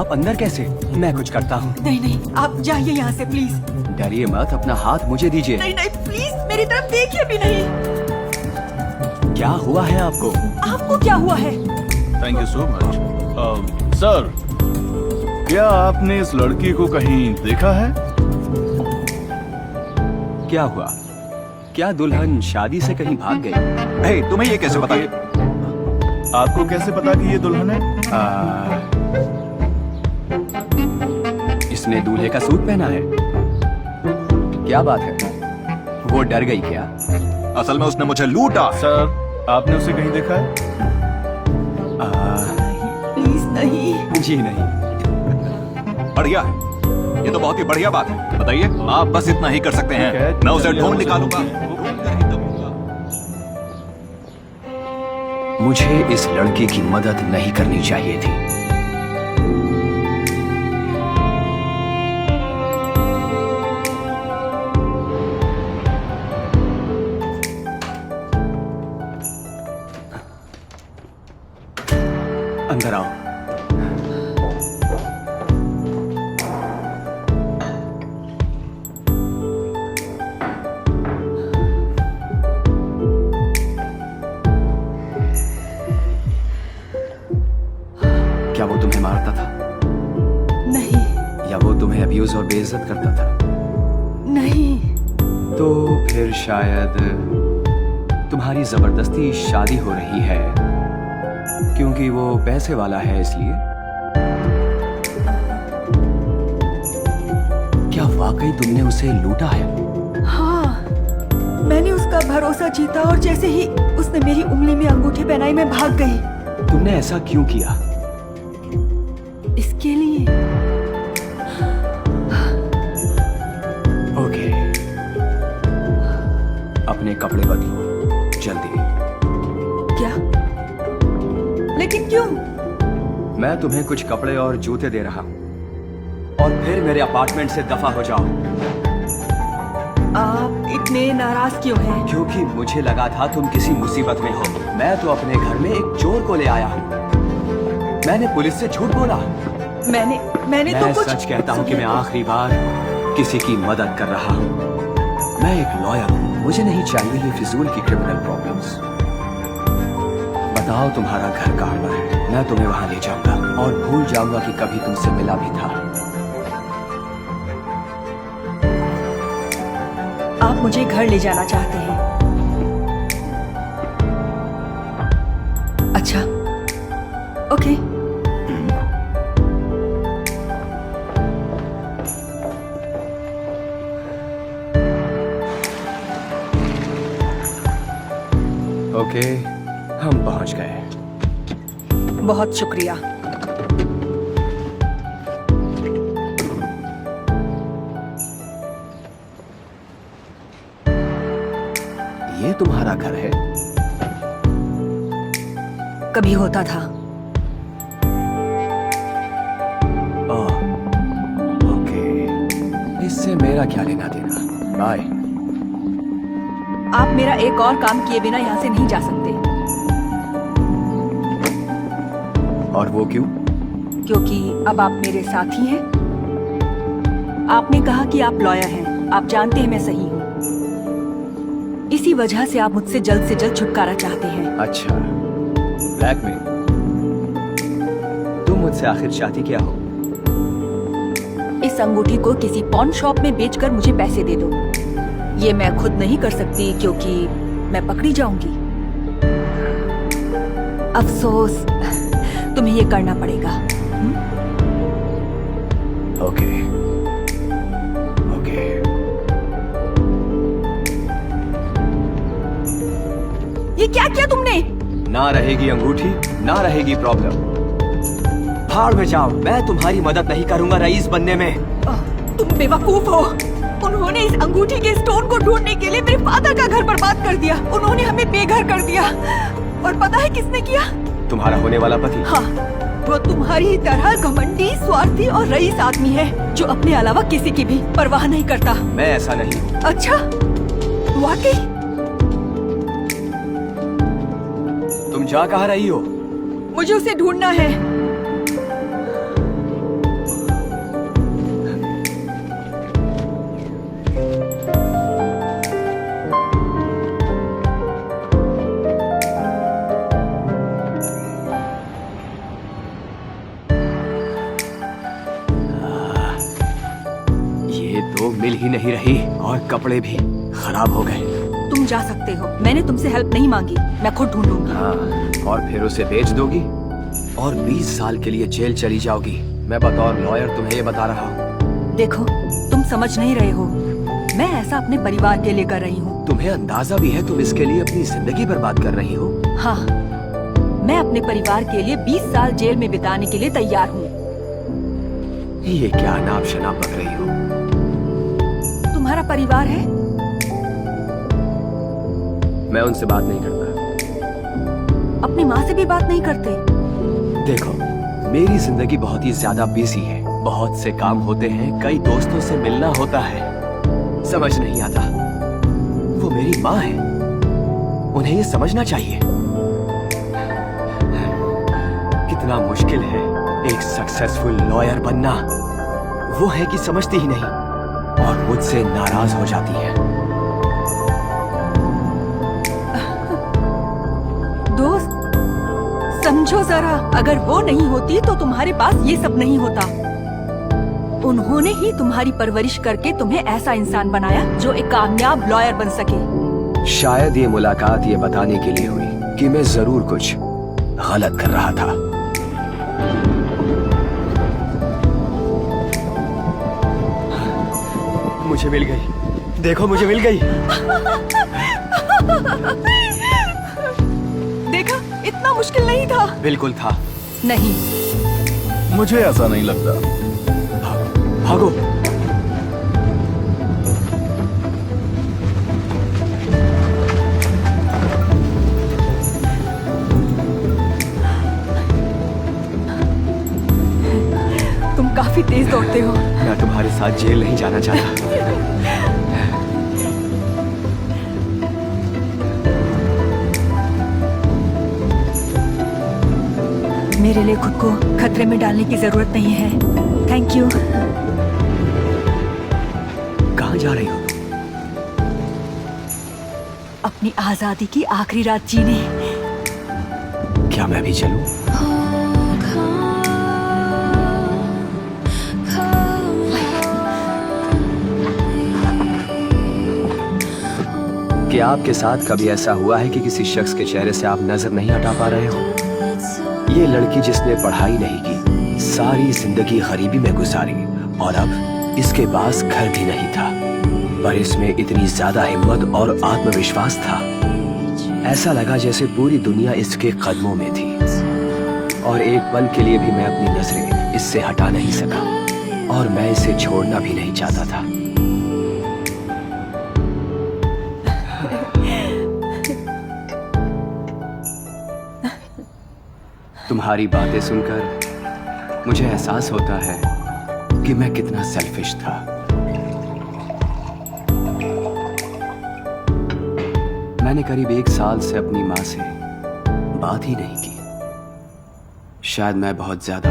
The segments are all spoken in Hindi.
आप अंदर कैसे? मैं कुछ करता हूँ। नहीं नहीं, आप जाइए यहाँ से प्लीज। डरिए मत, अपना हाथ मुझे दीजिए। नहीं नहीं प्लीज, मेरी तरफ देखिए भी नहीं। क्या हुआ है आपको? आपको क्या हुआ है? Thank you so much. Sir, क्या आपने इस लड़की को कहीं देखा है? क्या हुआ? क्या दुल्हन शादी से कहीं भाग गई? हे, तुम्हें ये कैसे पता? आपको कैसे पता कि ये दुल्हन है? इसने दूल्हे का सूट पहना है। क्या बात है? वो डर गई क्या? असल में उसने मुझे लूटा। सर, आपने उसे कहीं देखा है? प्लीज नहीं। जी नहीं। बढ़िया है, ये तो बहुत ही बढ़िया बात है। बताइए, आप बस इतना ही कर सकते ठीक है, हैं। मैं उसे चलिए, ढूंढ उसे निकालूंगा। मुझे इस लड़की की मदद नहीं करनी चाहिए थी। अंदर आओ। क्या वो तुम्हें मारता था? नहीं या वो तुम्हें अब्यूज और बेइज्जत करता था? नहीं। तो फिर शायद तुम्हारी जबरदस्ती शादी हो रही है क्योंकि वो पैसे वाला है, इसलिए? क्या वाकई तुमने उसे लूटा है? हाँ, मैंने उसका भरोसा जीता और जैसे ही उसने मेरी उंगली में अंगूठी पहनाई, मैं भाग गई। तुमने ऐसा क्यों किया? इसके लिए। ओके, अपने कपड़े बदलो जल्दी। क्या? लेकिन क्यों? मैं तुम्हें कुछ कपड़े और जूते दे रहा हूं और फिर मेरे अपार्टमेंट से दफा हो जाओ। आप इतने नाराज क्यों हैं? क्योंकि मुझे लगा था तुम किसी मुसीबत में हो। मैं तो अपने घर में एक चोर को ले आया हूं। मैंने पुलिस से झूठ बोला। मैंने तो मैं कुछ सच कहता हूं कि मैं आखिरी बार किसी की मदद कर रहा हूं। मैं एक लॉयर हूं, मुझे नहीं चाहिए ये फिजूल की क्रिमिनल प्रॉब्लम्स। बताओ, तुम्हारा घर कहाँ पर है? मैं तुम्हें वहां ले जाऊंगा और भूल जाऊंगा कि कभी तुमसे मिला भी था। आप मुझे घर ले जाना चाहते हैं? अच्छा, ओके। ओके, हम पहुंच गए। बहुत शुक्रिया। ये तुम्हारा घर है? कभी होता था। ओह, ओके। इससे मेरा क्या लेना देना? बाय। आप मेरा एक और काम किए बिना यहाँ से नहीं जा सकते। और वो क्यों? क्योंकि अब आप मेरे साथी हैं। आपने कहा कि आप लॉयर हैं। आप जानते हैं मैं सही हूँ। इसी वजह से आप मुझसे जल्द से जल्द छुटकारा चाहते हैं। अच्छा, ब्लैकमेल। तुम मुझसे आखिर चाहती क्या हो? इस अंगूठी को किसी पॉन शॉप में बेचकर मुझे पैसे दे दो। ये मैं खुद नहीं कर सकती क्योंकि मैं पकड़ी जाऊंगी। अफसोस, तुम्हें ये करना पड़ेगा। Okay, okay. ये क्या किया तुमने? ना रहेगी अंगूठी, ना रहेगी प्रॉब्लम। भाड़ में जाओ, मैं तुम्हारी मदद नहीं करूंगा रईस बनने में। तुम बेवकूफ हो। उन्होंने इस अंगूठी के स्टोन को ढूंढने के लिए मेरे फादर का घर बर्बाद कर दिया। उन्होंने हमें बेघर कर दिया। और पता है किसने किया? तुम्हारा होने वाला पति। हाँ, वो तुम्हारी ही तरह घमंडी, स्वार्थी और रईस आदमी है जो अपने अलावा किसी की भी परवाह नहीं करता। मैं ऐसा नहीं हूँ। अच्छा, वाकई? तुम जा कहाँ रही हो? मुझे उसे ढूंढना है। भी नहीं रही और कपड़े भी खराब हो गए। तुम जा सकते हो, मैंने तुमसे हेल्प नहीं मांगी, मैं खुद ढूंढूंगी। हाँ, और फिर उसे बेच दोगी और 20 साल के लिए जेल चली जाओगी। मैं बतौर लॉयर तुम्हें ये बता रहा हूँ। देखो, तुम समझ नहीं रहे हो, मैं ऐसा अपने परिवार के लिए कर रही हूँ। तुम्हें अंदाजा भी है तुम इसके लिए अपनी जिंदगी बर्बाद कर रही हो? हाँ, मैं अपने परिवार के लिए 20 साल जेल में बिताने के लिए तैयार हूँ। ये क्या नाप शनाप बक रही हो? तुम्हारा परिवार है? मैं उनसे बात नहीं करता। अपनी माँ से भी बात नहीं करते? देखो, मेरी जिंदगी बहुत ही ज्यादा बिजी है, बहुत से काम होते हैं, कई दोस्तों से मिलना होता है, समझ नहीं आता। वो मेरी माँ है, उन्हें ये समझना चाहिए। कितना मुश्किल है एक सक्सेसफुल लॉयर बनना। वो है कि समझती ही नहीं और मुझसे नाराज हो जाती है। दोस्त, समझो जरा, अगर वो नहीं होती तो तुम्हारे पास ये सब नहीं होता। उन्होंने ही तुम्हारी परवरिश करके तुम्हें ऐसा इंसान बनाया जो एक कामयाब लॉयर बन सके। शायद ये मुलाकात ये बताने के लिए हुई कि मैं जरूर कुछ गलत कर रहा था। मुझे मिल गई, देखो मुझे मिल गई। देखा, इतना मुश्किल नहीं था। बिल्कुल था। नहीं, मुझे ऐसा नहीं लगता। भागो। तुम काफी तेज दौड़ते हो। मैं तुम्हारे साथ जेल नहीं जाना चाहता। मेरे लिए खुद को खतरे में डालने की जरूरत नहीं है। Thank you. कहाँ जा रही हो? अपनी आजादी की आखिरी रात जीने। क्या मैं भी चलूं? क्या आपके साथ कभी ऐसा हुआ है कि किसी शख्स के चेहरे से आप नजर नहीं हटा पा रहे हो? ये लड़की जिसने पढ़ाई नहीं की, सारी जिंदगी गरीबी में गुजारी और अब इसके पास घर भी नहीं था, पर इसमें इतनी ज्यादा हिम्मत और आत्मविश्वास था, ऐसा लगा जैसे पूरी दुनिया इसके कदमों में थी। और एक पल के लिए भी मैं अपनी नजरें इससे हटा नहीं सका और मैं इसे छोड़ना भी नहीं चाहता था। तुम्हारी बातें सुनकर मुझे एहसास होता है कि मैं कितना सेल्फिश था। मैंने करीब 1 साल से अपनी माँ से बात ही नहीं की। शायद मैं बहुत ज्यादा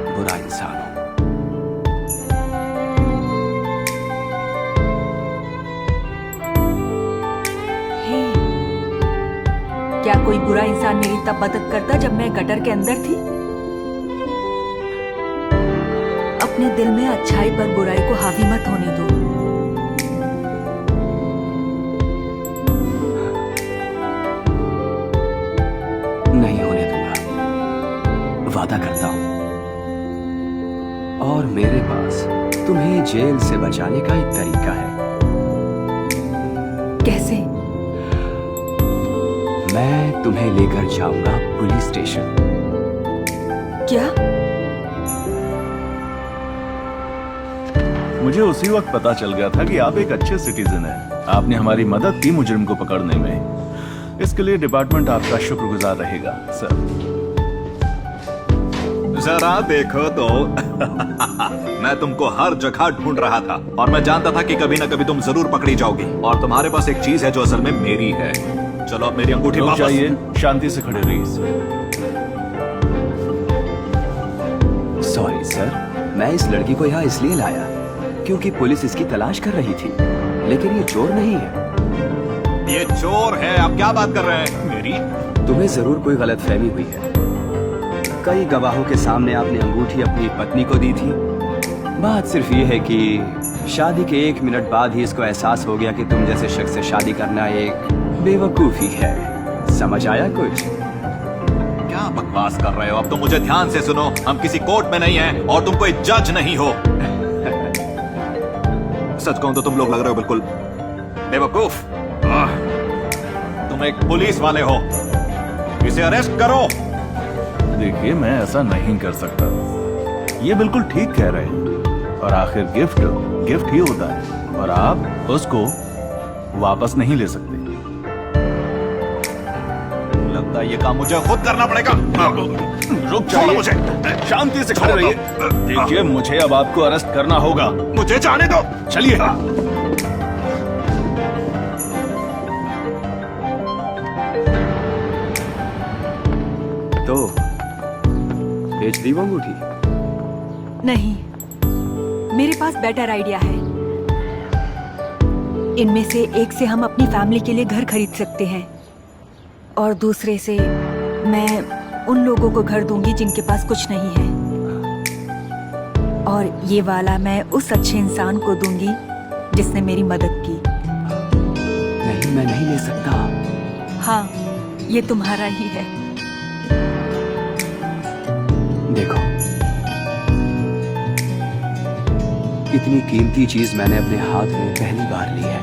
बुरा इंसान हूं। क्या कोई बुरा इंसान मेरी तब मदद करता जब मैं गटर के अंदर थी? अपने दिल में अच्छाई पर बुराई को हावी मत होने दो। नहीं होने दूंगा, वादा करता हूं। और मेरे पास तुम्हें जेल से बचाने का एक तरीका है। कैसे? मैं तुम्हें लेकर जाऊंगा पुलिस स्टेशन। क्या? मुझे उसी वक्त पता चल गया था कि आप एक अच्छे सिटीजन हैं। आपने हमारी मदद की मुजरिम को पकड़ने में। इसके लिए डिपार्टमेंट आपका शुक्रगुजार रहेगा, सर। जरा देखो तो मैं तुमको हर जगह ढूंढ रहा था और मैं जानता था कि कभी ना कभी तुम जरूर पकड़ी जाओगी। और तुम्हारे पास एक चीज है जो असल में मेरी है। चलो अब मेरी अंगूठी रुक वापस। जाइए, शांति से खड़े रहिए। सॉरी सर, मैं इस लड़की को यहाँ इसलिए लाया क्योंकि पुलिस इसकी तलाश कर रही थी, लेकिन ये चोर नहीं है। ये चोर है। आप क्या बात कर रहे हैं? मेरी? तुम्हें जरूर कोई गलतफहमी हुई है। कई गवाहों के सामने आपने अंगूठी अपनी पत्नी को दी थी। बात सिर्फ ये है कि शादी के 1 मिनट बाद ही इसको एहसास हो गया कि तुम जैसे शख्स से शादी करना एक बेवकूफी है। समझ आया कुछ? क्या बकवास कर रहे हो? अब तुम मुझे ध्यान से सुनो। हम किसी कोर्ट में नहीं हैं और तुम कोई जज नहीं हो। सच कहूं तो तुम लोग लग रहे हो बिल्कुल बेवकूफ। तुम एक पुलिस वाले हो। इसे अरेस्ट करो। देखिए, मैं ऐसा नहीं कर सकता। ये बिल्कुल ठीक कह रहे हैं। और आखिर गिफ्ट गिफ्ट ही होता है और आप उसको वापस नहीं ले सकते। लगता है ये काम मुझे खुद करना पड़ेगा। रुक जाइए, मुझे शांति से खड़े रहिए। देखिए, मुझे अब आपको अरेस्ट करना होगा। मुझे जाने दो। चलिए। तो बेच दी वो अंगूठी? नहीं, मेरे पास बेटर आइडिया है। इनमें से एक से हम अपनी फैमिली के लिए घर खरीद सकते हैं और दूसरे से मैं उन लोगों को घर दूंगी जिनके पास कुछ नहीं है। और ये वाला मैं उस अच्छे इंसान को दूंगी जिसने मेरी मदद की। नहीं, मैं नहीं ले सकता। हाँ, ये तुम्हारा ही है। देखो, इतनी कीमती चीज मैंने अपने हाथ में पहली बार ली है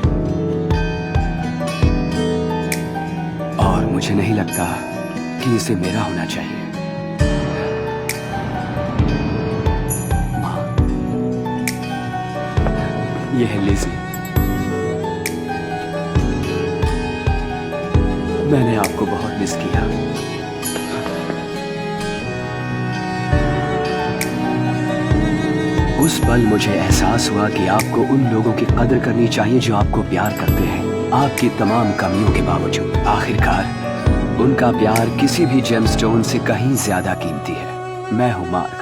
और मुझे नहीं लगता कि इसे मेरा होना चाहिए। माँ, ये है लिज़ी। मैंने आपको बहुत मिस किया। उस पल मुझे एहसास हुआ कि आपको उन लोगों की कदर करनी चाहिए जो आपको प्यार करते हैं, आपकी तमाम कमियों के बावजूद। आखिरकार उनका प्यार किसी भी जेमस्टोन से कहीं ज्यादा कीमती है। मैं हूं मार्क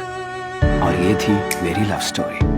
और ये थी मेरी लव स्टोरी।